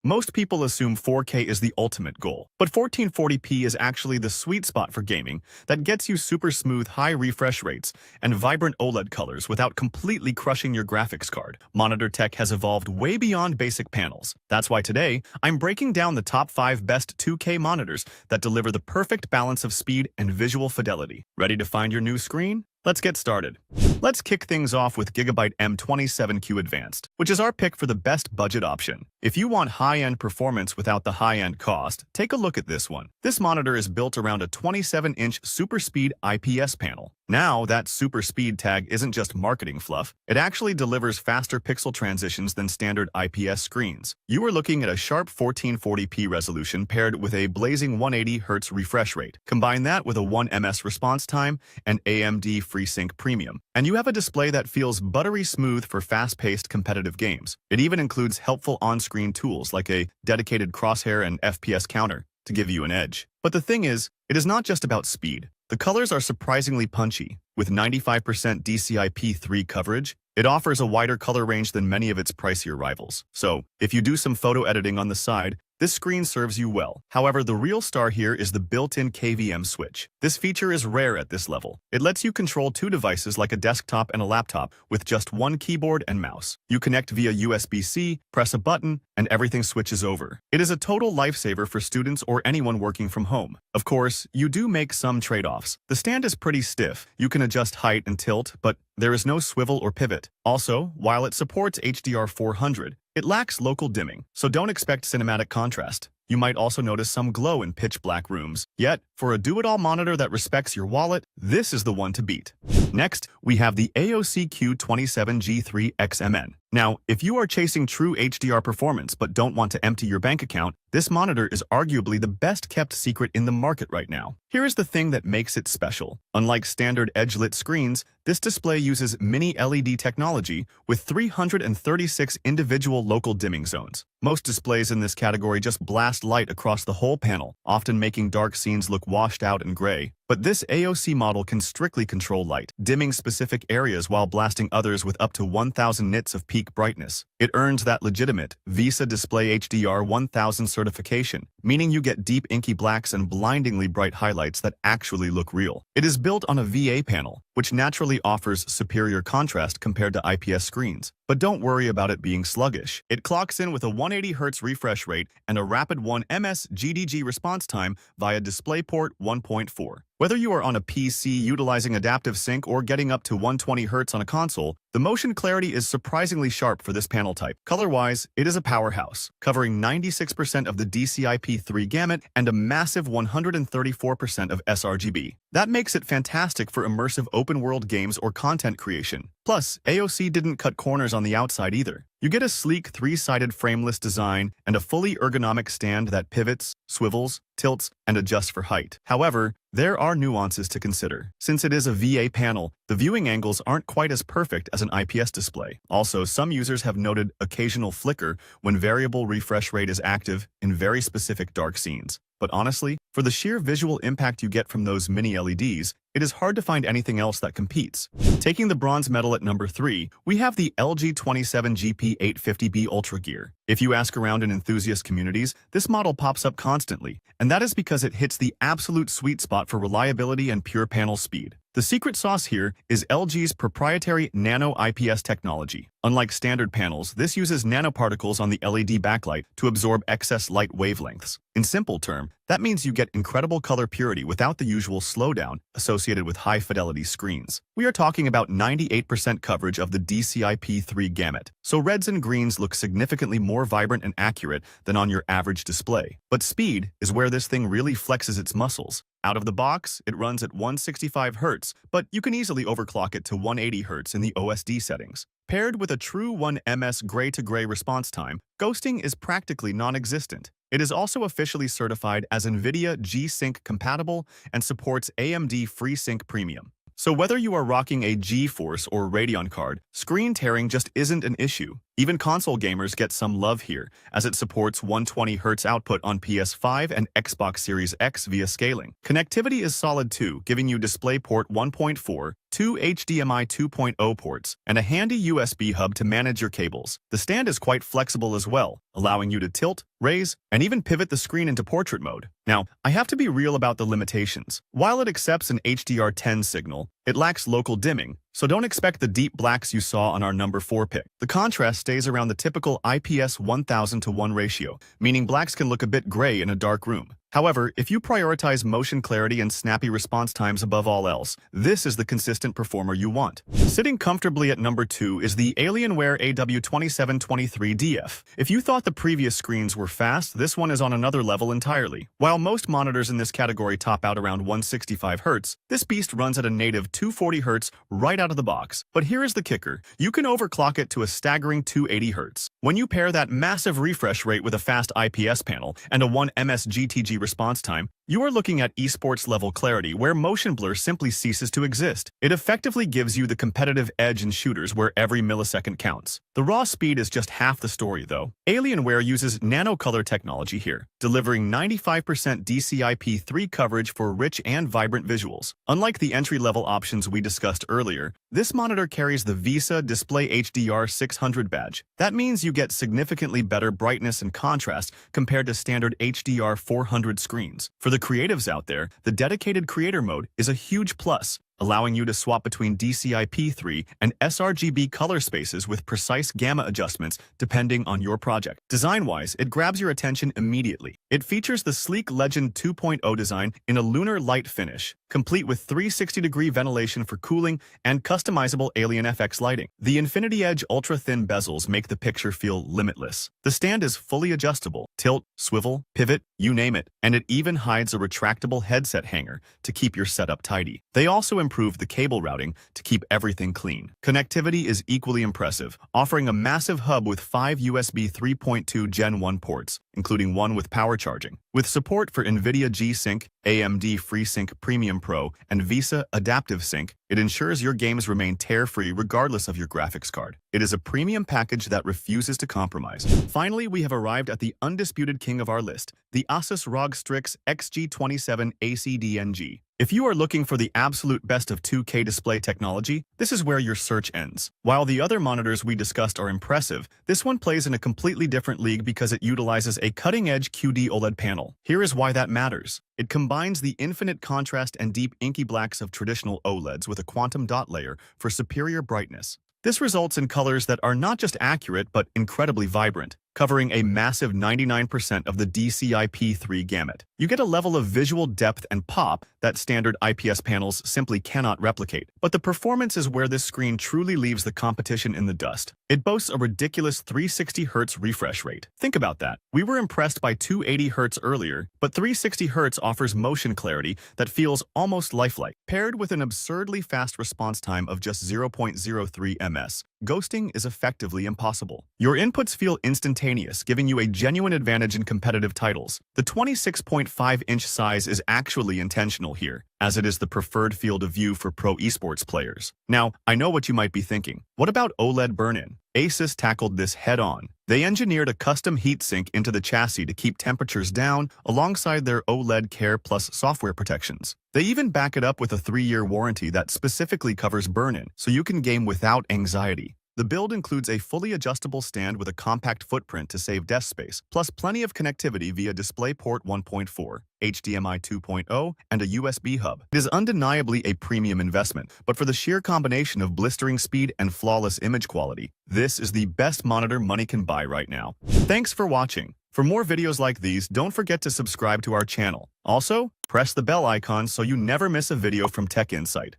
Most people assume 4K is the ultimate goal, but 1440p is actually the sweet spot for gaming that gets you super smooth high refresh rates and vibrant OLED colors without completely crushing your graphics card. Monitor tech has evolved way beyond basic panels. That's why today, I'm breaking down the top 5 best 2K monitors that deliver the perfect balance of speed and visual fidelity. Ready to find your new screen? Let's get started. Let's kick things off with GIGABYTE M27Q Advanced, which is our pick for the best budget option. If you want high-end performance without the high-end cost, take a look at this one. This monitor is built around a 27-inch super speed IPS panel. Now, that super speed tag isn't just marketing fluff. It actually delivers faster pixel transitions than standard IPS screens. You are looking at a sharp 1440p resolution paired with a blazing 180Hz refresh rate. Combine that with a 1ms response time and AMD FreeSync Premium, and you have a display that feels buttery smooth for fast-paced competitive games. It even includes helpful on-screen tools like a dedicated crosshair and FPS counter to give you an edge. But the thing is, it is not just about speed. The colors are surprisingly punchy. With 95% DCI-P3 coverage, it offers a wider color range than many of its pricier rivals. So, if you do some photo editing on the side, this screen serves you well. However, the real star here is the built-in KVM switch. This feature is rare at this level. It lets you control two devices like a desktop and a laptop with just one keyboard and mouse. You connect via USB-C, press a button, and everything switches over. It is a total lifesaver for students or anyone working from home. Of course, you do make some trade-offs. The stand is pretty stiff. You can adjust height and tilt, but there is no swivel or pivot. Also, while it supports HDR 400, it lacks local dimming, so don't expect cinematic contrast. You might also notice some glow in pitch-black rooms. Yet, for a do-it-all monitor that respects your wallet, this is the one to beat. Next, we have the ASUS Q27G3 XMN. Now, if you are chasing true HDR performance but don't want to empty your bank account, this monitor is arguably the best-kept secret in the market right now. Here is the thing that makes it special. Unlike standard edge-lit screens, this display uses mini LED technology with 336 individual local dimming zones. Most displays in this category just blast light across the whole panel, often making dark scenes look washed out and gray. But this AOC model can strictly control light, dimming specific areas while blasting others with up to 1000 nits of peak brightness. It earns that legitimate VISA Display HDR 1000 certification, meaning you get deep inky blacks and blindingly bright highlights that actually look real. It is built on a VA panel, which naturally offers superior contrast compared to IPS screens. But don't worry about it being sluggish. It clocks in with a 180Hz refresh rate and a rapid 1ms GDG response time via DisplayPort 1.4. Whether you are on a PC utilizing adaptive sync or getting up to 120Hz on a console, the motion clarity is surprisingly sharp for this panel type. Color-wise, it is a powerhouse, covering 96% of the DCI-P3 gamut and a massive 134% of sRGB. That makes it fantastic for immersive open-world games or content creation. Plus, AOC didn't cut corners on the outside either. You get a sleek three-sided frameless design and a fully ergonomic stand that pivots, swivels, tilts, and adjusts for height. However, there are nuances to consider. Since it is a VA panel, the viewing angles aren't quite as perfect as an IPS display. Also, some users have noted occasional flicker when variable refresh rate is active in very specific dark scenes. But honestly, for the sheer visual impact you get from those mini LEDs, it is hard to find anything else that competes. Taking the bronze medal at number 3, we have the LG 27GP850B Ultragear. If you ask around in enthusiast communities, this model pops up constantly, and that is because it hits the absolute sweet spot for reliability and pure panel speed. The secret sauce here is LG's proprietary nano IPS technology. Unlike standard panels, this uses nanoparticles on the LED backlight to absorb excess light wavelengths. In simple terms, that means you get incredible color purity without the usual slowdown associated with high-fidelity screens. We are talking about 98% coverage of the DCI-P3 gamut, so reds and greens look significantly more vibrant and accurate than on your average display. But speed is where this thing really flexes its muscles. Out of the box, it runs at 165Hz, but you can easily overclock it to 180Hz in the OSD settings. Paired with a true 1ms gray-to-gray response time, ghosting is practically non-existent. It is also officially certified as NVIDIA G-Sync compatible and supports AMD FreeSync Premium. So whether you are rocking a GeForce or Radeon card, screen tearing just isn't an issue. Even console gamers get some love here, as it supports 120Hz output on PS5 and Xbox Series X via scaling. Connectivity is solid too, giving you DisplayPort 1.4, two HDMI 2.0 ports, and a handy USB hub to manage your cables. The stand is quite flexible as well, allowing you to tilt, raise, and even pivot the screen into portrait mode. Now, I have to be real about the limitations. While it accepts an HDR10 signal, it lacks local dimming, so don't expect the deep blacks you saw on our number 4 pick. The contrast stays around the typical IPS 1000:1 ratio, meaning blacks can look a bit gray in a dark room. However, if you prioritize motion clarity and snappy response times above all else, this is the consistent performer you want. Sitting comfortably at number 2 is the Alienware AW2723DF. If you thought the previous screens were fast, this one is on another level entirely. While most monitors in this category top out around 165Hz, this beast runs at a native 240Hz right out of the box. But here is the kicker. You can overclock it to a staggering 280Hz. When you pair that massive refresh rate with a fast IPS panel and a 1ms GTG response time, you are looking at esports level clarity where motion blur simply ceases to exist. It effectively gives you the competitive edge in shooters where every millisecond counts. The raw speed is just half the story though. Alienware uses nanocolor technology here, delivering 95% DCI-P3 coverage for rich and vibrant visuals. Unlike the entry-level options we discussed earlier, this monitor carries the VESA Display HDR 600 badge. That means you get significantly better brightness and contrast compared to standard HDR 400 screens. For the creatives out there, the dedicated creator mode is a huge plus, allowing you to swap between DCI-P3 and sRGB color spaces with precise gamma adjustments depending on your project. Design-wise, it grabs your attention immediately. It features the sleek Legend 2.0 design in a lunar light finish, complete with 360-degree ventilation for cooling and customizable Alien FX lighting. The Infinity Edge ultra-thin bezels make the picture feel limitless. The stand is fully adjustable, tilt, swivel, pivot, you name it, and it even hides a retractable headset hanger to keep your setup tidy. They also improved the cable routing to keep everything clean. Connectivity is equally impressive, offering a massive hub with 5 USB 3.2 Gen 1 ports, including one with power charging. With support for NVIDIA G-Sync, AMD FreeSync Premium Pro, and VESA Adaptive Sync, it ensures your games remain tear-free regardless of your graphics card. It is a premium package that refuses to compromise. Finally, we have arrived at the undisputed king of our list, the ASUS ROG Strix XG27 ACDNG. If you are looking for the absolute best of 2K display technology, this is where your search ends. While the other monitors we discussed are impressive, this one plays in a completely different league because it utilizes a cutting-edge QD-OLED panel. Here is why that matters. It combines the infinite contrast and deep inky blacks of traditional OLEDs with a quantum dot layer for superior brightness. This results in colors that are not just accurate but incredibly vibrant, covering a massive 99% of the DCI-P3 gamut. You get a level of visual depth and pop that standard IPS panels simply cannot replicate. But the performance is where this screen truly leaves the competition in the dust. It boasts a ridiculous 360Hz refresh rate. Think about that. We were impressed by 280Hz earlier, but 360Hz offers motion clarity that feels almost lifelike. Paired with an absurdly fast response time of just 0.03 ms, ghosting is effectively impossible. Your inputs feel instantaneous, giving you a genuine advantage in competitive titles. The 26.5-inch size is actually intentional here, as it is the preferred field of view for pro esports players. Now, I know what you might be thinking. What about OLED burn-in? ASUS tackled this head-on. They engineered a custom heatsink into the chassis to keep temperatures down alongside their OLED Care Plus software protections. They even back it up with a 3-year warranty that specifically covers burn-in, so you can game without anxiety. The build includes a fully adjustable stand with a compact footprint to save desk space, plus plenty of connectivity via DisplayPort 1.4, HDMI 2.0, and a USB hub. It is undeniably a premium investment, but for the sheer combination of blistering speed and flawless image quality, this is the best monitor money can buy right now. Thanks for watching. For more videos like these, don't forget to subscribe to our channel. Also, press the bell icon so you never miss a video from Tech Insight.